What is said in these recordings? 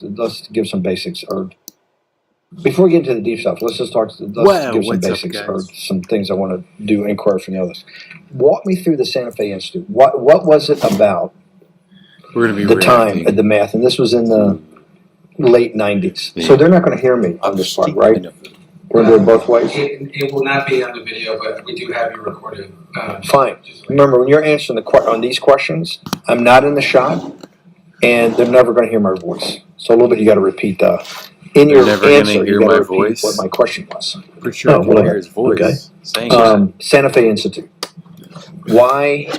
let's give some basics, or before we get into the deep stuff, let's just talk. Let's give some basics or some things I want to do inquire from the others. Walk me through the Santa Fe Institute. What was it about? We're going to be the time at the math, and this was in the late '90s. Yeah. So they're not going to hear me on this part, right? We're going to do it both ways. It will not be on the video, but we do have you recorded. Fine. Remember, when you're answering on these questions, I'm not in the shot, and they're never going to hear my voice. So a little bit, you got to repeat in your answer. You got to repeat voice. What my question was. Pretty sure I can hear his voice. Okay. Santa Fe Institute. Why,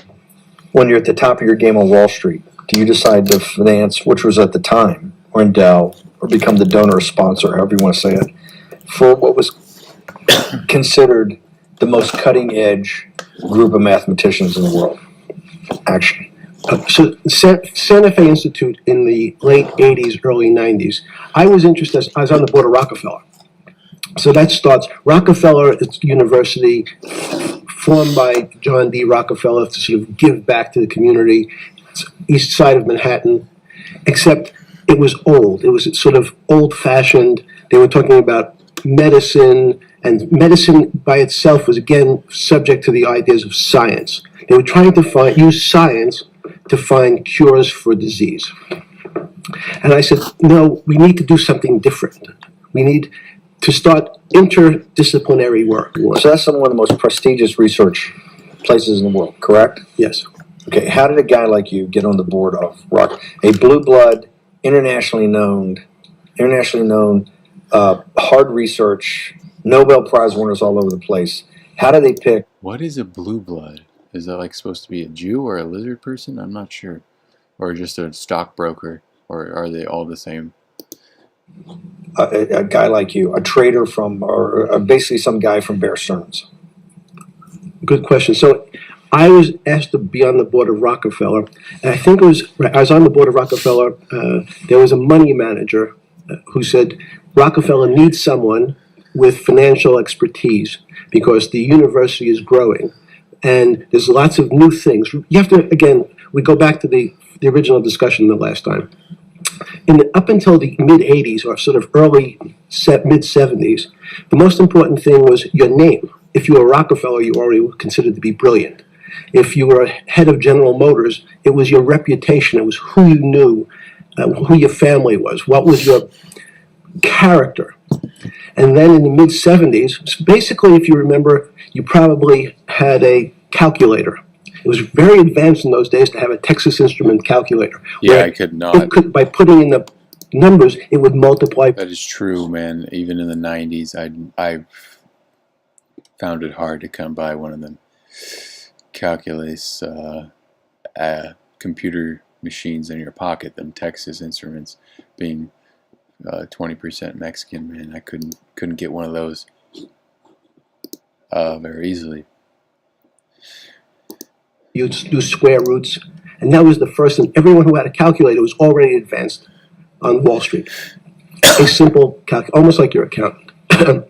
when you're at the top of your game on Wall Street, do you decide to finance, which was at the time, or endow, or become the donor or sponsor, however you want to say it, for what was considered the most cutting-edge group of mathematicians in the world? Action. So Santa Fe Institute in the late 80s, early 90s, I was interested, I was on the board of Rockefeller. So that starts, Rockefeller University, formed by John D. Rockefeller to sort of give back to the community, east side of Manhattan, except it was old. It was sort of old-fashioned. They were talking about medicine, and medicine by itself was, again, subject to the ideas of science. They were trying to use science to find cures for disease. And I said, no, we need to do something different. We need to start interdisciplinary work. So that's one of the most prestigious research places in the world, correct? Yes. Okay, how did a guy like you get on the board of a blue blood, internationally known, hard research, Nobel Prize winners all over the place? How do they pick? What is a blue blood? Is that like supposed to be a Jew or a lizard person? I'm not sure. Or just a stockbroker? Or are they all the same? A guy like you, a trader from, or basically some guy from Bear Stearns. Good question. So I was asked to be on the board of Rockefeller, and I think I was on the board of Rockefeller. There was a money manager who said Rockefeller needs someone with financial expertise because the university is growing, and there's lots of new things. You have to, again, we go back to the original discussion the last time. Up until the mid-'80s, or sort of mid-'70s, the most important thing was your name. If you were Rockefeller, you already were considered to be brilliant. If you were head of General Motors, it was your reputation. It was who you knew, who your family was, what was your character. And then in the mid-'70s, basically, if you remember, you probably had a calculator. It was very advanced in those days to have a Texas Instrument calculator. Yeah, I could not. By putting in the numbers, it would multiply. That is true, man. Even in the 90s, I found it hard to come by one of them calculus computer machines in your pocket, them Texas Instruments, being 20% Mexican, man. I couldn't get one of those very easily. You do square roots, and that was the first thing. Everyone who had a calculator was already advanced on Wall Street. A simple almost like your accountant. The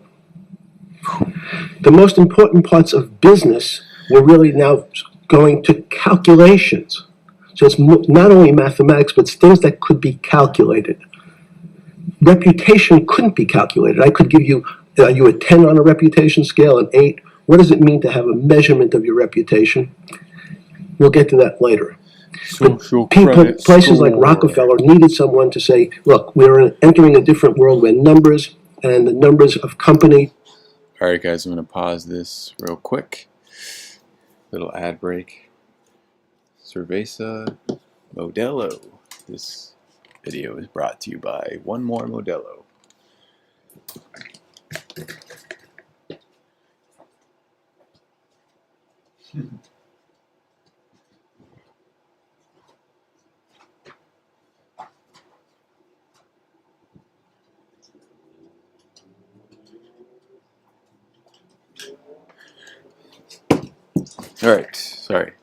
most important parts of business were really now going to calculations. So it's not only mathematics, but it's things that could be calculated. Reputation couldn't be calculated. I could give you a 10 on a reputation scale, an 8. What does it mean to have a measurement of your reputation? We'll get to that later. Places like Rockefeller needed someone to say, look, we're entering a different world where numbers and the numbers of company. All right, guys, I'm going to pause this real quick. Little ad break. Cerveza Modelo. This video is brought to you by One More Modelo. All right, sorry.